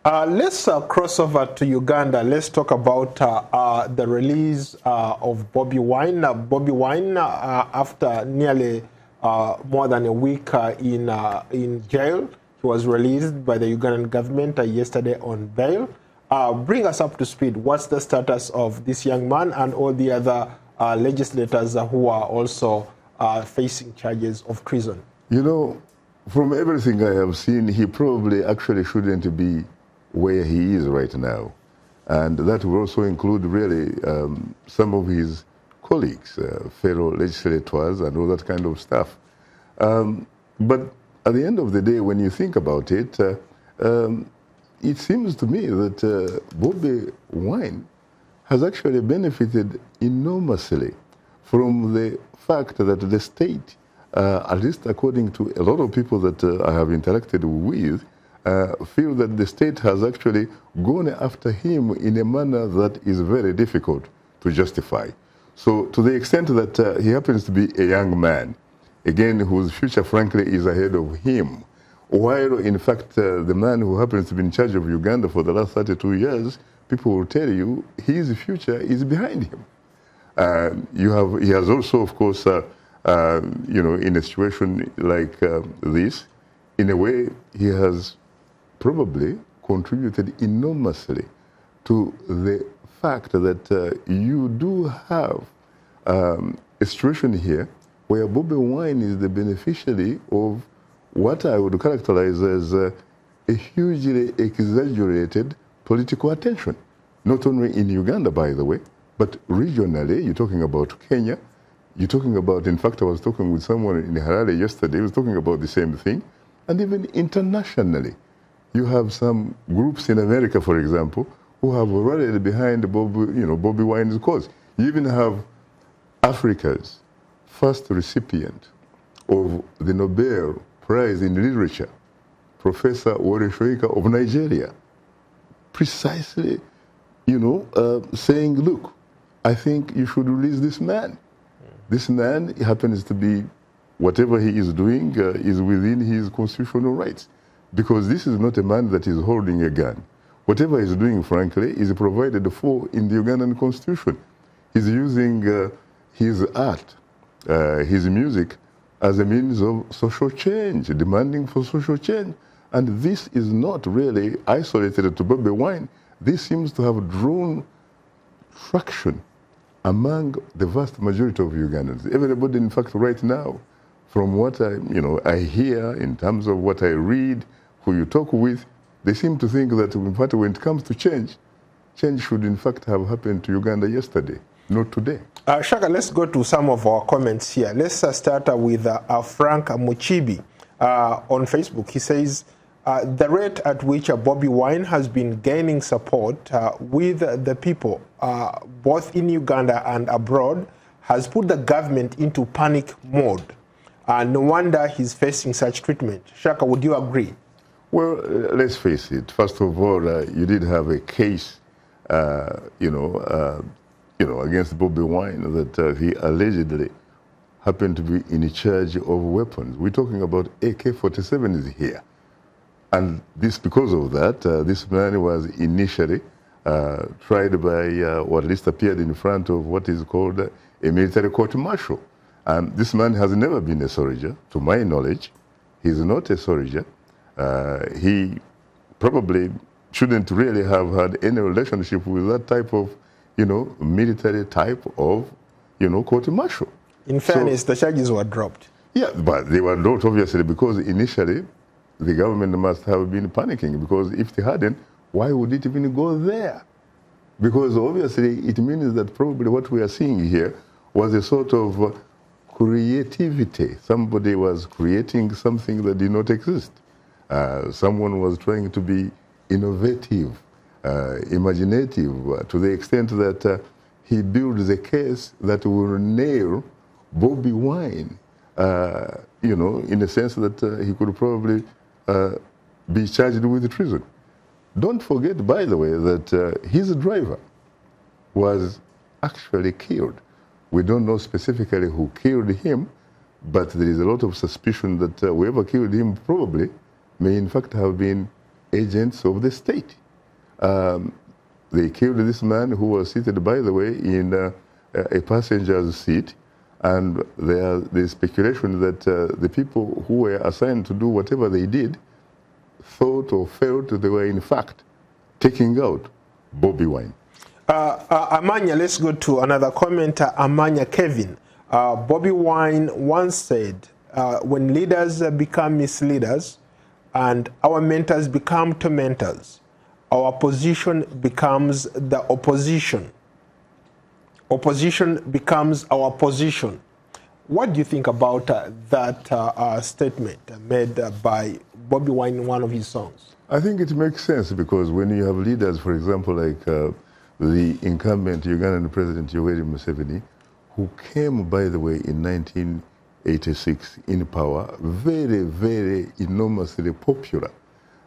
Let's cross over to Uganda. Let's talk about the release of Bobi Wine. Bobi Wine, after nearly more than a week in jail, he was released by the Ugandan government yesterday on bail. Bring us up to speed. What's the status of this young man and all the other legislators who are also facing charges of treason? You know, from everything I have seen, he probably actually shouldn't be where he is right now. And that will also include really some of his colleagues, fellow legislators and all that kind of stuff. But at the end of the day, when you think about it, it seems to me that Bobi Wine has actually benefited enormously from the fact that the state, at least according to a lot of people that I have interacted with, feel that the state has actually gone after him in a manner that is very difficult to justify. So to the extent that he happens to be a young man, again, whose future, frankly, is ahead of him, while, in fact, the man who happens to be in charge of Uganda for the last 32 years, people will tell you his future is behind him. He has also, of course, in a situation like this, in a way, he has probably contributed enormously to the fact that you do have a situation here where Bobi Wine is the beneficiary of what I would characterize as a hugely exaggerated political attention, not only in Uganda, by the way, but regionally. You're talking about Kenya. You're talking about, in fact, I was talking with someone in Harare yesterday, he was talking about the same thing, and even internationally. You have some groups in America, for example, who have rallied behind Bobi Wine's cause. You even have Africa's first recipient of the Nobel Prize in Literature, Professor Wole Soyinka of Nigeria, precisely, saying, look, I think you should release this man. This man happens to be, whatever he is doing is within his constitutional rights. Because this is not a man that is holding a gun. Whatever he's doing, frankly, is provided for in the Ugandan constitution. He's using his art, his music, as a means of social change, demanding for social change. And this is not really isolated to Bobi Wine. This seems to have drawn traction among the vast majority of Ugandans. Everybody, in fact, right now, from what I hear in terms of what I read, who you talk with, they seem to think that, in fact, when it comes to change, change should, in fact, have happened to Uganda yesterday, not today. Shaka, let's go to some of our comments here. Let's start with Frank Muchibi on Facebook. He says, the rate at which Bobi Wine has been gaining support with the people, both in Uganda and abroad, has put the government into panic mode. No wonder he's facing such treatment. Shaka, would you agree? Well, let's face it. First of all, you did have a case, against Bobi Wine that he allegedly happened to be in charge of weapons. We're talking about AK-47s here. And this, because of that, this man was initially tried by, or at least appeared in front of what is called a military court-martial. This man has never been a soldier, to my knowledge. He's not a soldier. He probably shouldn't really have had any relationship with that type of, military type of, court-martial. In fairness, the charges were dropped. Yeah, but they were dropped, obviously, because initially the government must have been panicking, because if they hadn't, why would it even go there? Because obviously it means that probably what we are seeing here was a sort of creativity. Somebody was creating something that did not exist. Someone was trying to be innovative, imaginative, to the extent that he built a case that will nail Bobi Wine, in a sense that he could probably be charged with treason. Don't forget, by the way, that his driver was actually killed. We don't know specifically who killed him, but there is a lot of suspicion that whoever killed him probably may in fact have been agents of the state. They killed this man who was seated, by the way, in a passenger's seat. And there's speculation that the people who were assigned to do whatever they did thought or felt they were, in fact, taking out Bobi Wine. Amanya, let's go to another commenter, Amanya Kevin. Bobi Wine once said, when leaders become misleaders and our mentors become tormentors, our position becomes the opposition. Opposition becomes our position. What do you think about that statement made by Bobi Wine in one of his songs? I think it makes sense because when you have leaders, for example, like the incumbent Ugandan President Yoweri Museveni, who came, by the way, in 1986 in power, very, very enormously popular.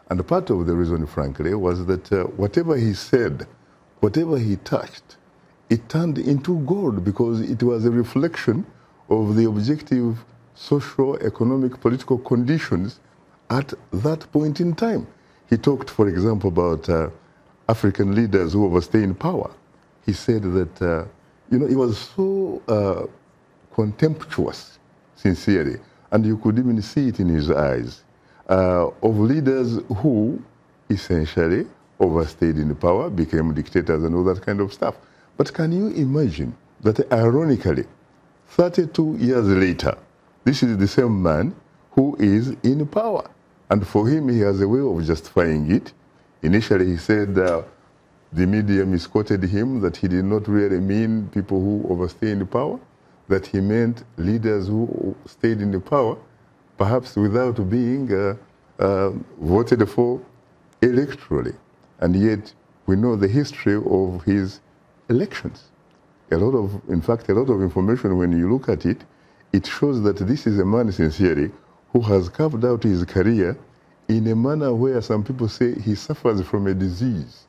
And part of the reason, frankly, was that whatever he said, whatever he touched, it turned into gold because it was a reflection of the objective social, economic, political conditions at that point in time. He talked, for example, about African leaders who overstay in power. He said that, he was so contemptuous, sincerely, and you could even see it in his eyes, of leaders who essentially overstayed in power, became dictators and all that kind of stuff. But can you imagine that, ironically, 32 years later, this is the same man who is in power. And for him, he has a way of justifying it. Initially, he said the media misquoted him, that he did not really mean people who overstay in power, that he meant leaders who stayed in the power, perhaps without being voted for electorally. And yet, we know the history of his elections. In fact, a lot of information, when you look at it, it shows that this is a man, sincerely, who has carved out his career in a manner where some people say he suffers from a disease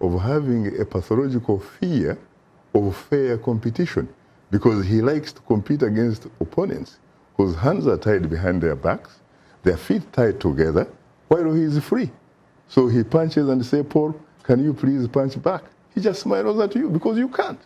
of having a pathological fear of fair competition, because he likes to compete against opponents whose hands are tied behind their backs, their feet tied together, while he is free. So he punches and says, Paul, can you please punch back? He just smiles at you because you can't.